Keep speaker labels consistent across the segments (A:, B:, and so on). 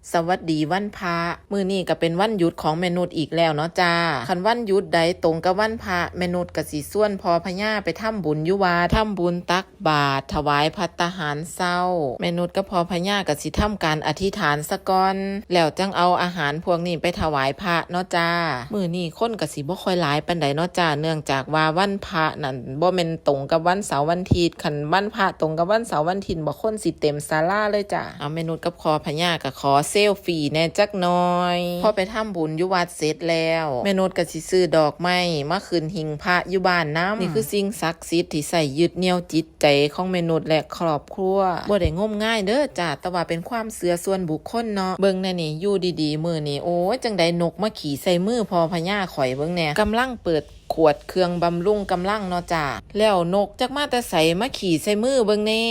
A: สวัสดีวันพระมื้อนี้ก็เป็นวันหยุดของแม่นุชอีกแล้วเนาะจ้าคันวันหยุดใดตรงกับวันพระแม่นุชก็สิส่วนพ่อพญาไปทำบุญอยู่วัดทำบุญตักบาตรถวายภัตตาหารเช้าแม่นุชกับพ่อพญาก็สิทำการอธิษฐานซะก่อนแล้วจังเอาอาหารพวกนี้ไปถวายพระเนาะจ้ามื้อนี้คนก็สิบ่ค่อยหลายปานใดเนาะจ้าเนื่องจากว่าวันพระนั่นบ่แม่นตรงกับวันเสาร์วันอาทิตย์คันวันพระตรงกับวันเสาร์วันอาทิตย์บ่คนสิเต็มศาลาเลยจ้าเอาแม่นุชกับพ่อพญาก็ขอเซลฟี่แน่จักหน่อยพอไปทำบุญอยู่วัดเสร็จแล้วแม่นุชก็สิซื้อดอกไม้มาขึ้นหิ้งพระอยู่บ้านนำนี่คือสิ่งศักดิ์สิทธิ์ที่ใส่ยึดเหนี่ยวจิตใจของแม่นุชและครอบครัวบ่ได้งมง่ายเด้อจ้าแต่ว่าเป็นความเชื่อส่วนบุคคลเนาะเบิ่งแน่นี่อยู่ดีๆมื้อนี้โอ้ยจังได๋นกมาขี่ใส่มือพ่อพญาข่อยเบิ่งแน่กำลังเปิดขวดเครื่องบำรุงกำลังเนาะจ้าแล้วนกจักมาแต่ใส่มาขี่ใส่มือเบิ่งแน่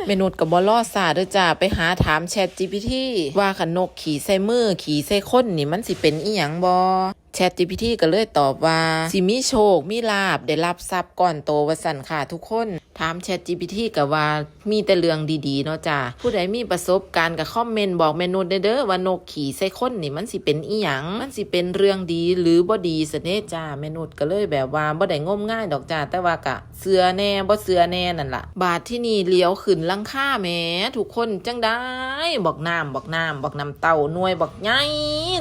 A: แม่นุชก็บ่รอซ่าเด้อจ้าไปหาถาม ChatGPT ว่าคันนกขี่ใส่มือขี่ใส่คนนี่มันสิเป็นอีหยังบ่ChatGPT ก็เลยตอบว่าสิมีโชคมีลาภได้รับทรัพย์ก้อนโตว่าซั่นค่ะทุกคนถาม ChatGPT ก็ว่ามีแต่เรื่องดีๆเนาะจ้าผู้ใดมีประสบการณ์ก็คอมเมนต์บอกแม่นุชเด้อว่านกขี่ใส่คนนี่มันสิเป็นอีหยังมันสิเป็นเรื่องดีหรือบ่ดีซะเด้จ้าแม่นุชก็เลยแบบว่าบ่ได้งมง่ายดอกจ้าแต่ว่าก็เชื่อแน่บ่เชื่อแน่นั่นล่ะบาดที่นี่เลี้ยวขึ้นหลังคาแหมทุกคนจังได้บอกน้ำเต่าหน่วยบักใหญ่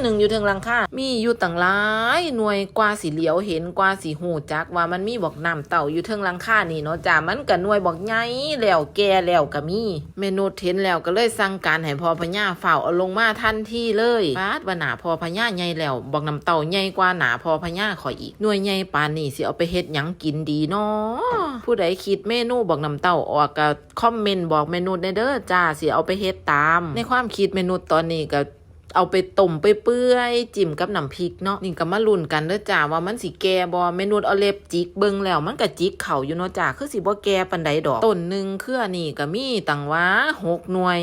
A: หนึ่งอยู่เทิงหลังคามีอยู่ตั้งหลายหน่วยกว่าสิเหลียวเห็นกว่าสิฮู้จักว่ามันมีบอกน้ำเต่าอยู่เทิงหลังคานี่เนาะจ้ามันก็หน่วยบอกใหญ่แล้วแก่แล้วก็มีเมนูเห็นแล้วก็เลยสั่งการให้พ่อพญาฝ้าเอาลงมาทันทีเลยบาดว่าหน้าพ่อพญาใหญ่แล้วบอกน้ำเต่าใหญ่กว่าหน้าพ่อพญาข่อยอีกหน่วยใหญ่ปานนี้สิเอาไปเฮ็ดหยังกินดีเนาะผู้ใดคิดเมนูบอกน้ำเต่าออกก็คอมเมนต์บอกเมนูได้เด้อจ้าสิเอาไปเฮ็ดตามในความคิดเมนูตอนนี้ก็เอาไปต้มไปเปื่อยจิ้มกับน้ำพริกเนาะนี่ก็มาลุ้นกันเด้อจ้าว่ามันสิแก่บ่เมนูเอาเล็บจิกเบิ่งแล้วมันก็จิกเข้าอยู่เนาะจ้าคือสิบ่แก่ปานใดดอกต้นนึงคืออันนี้ก็มีตั้งว่า6 หน่วย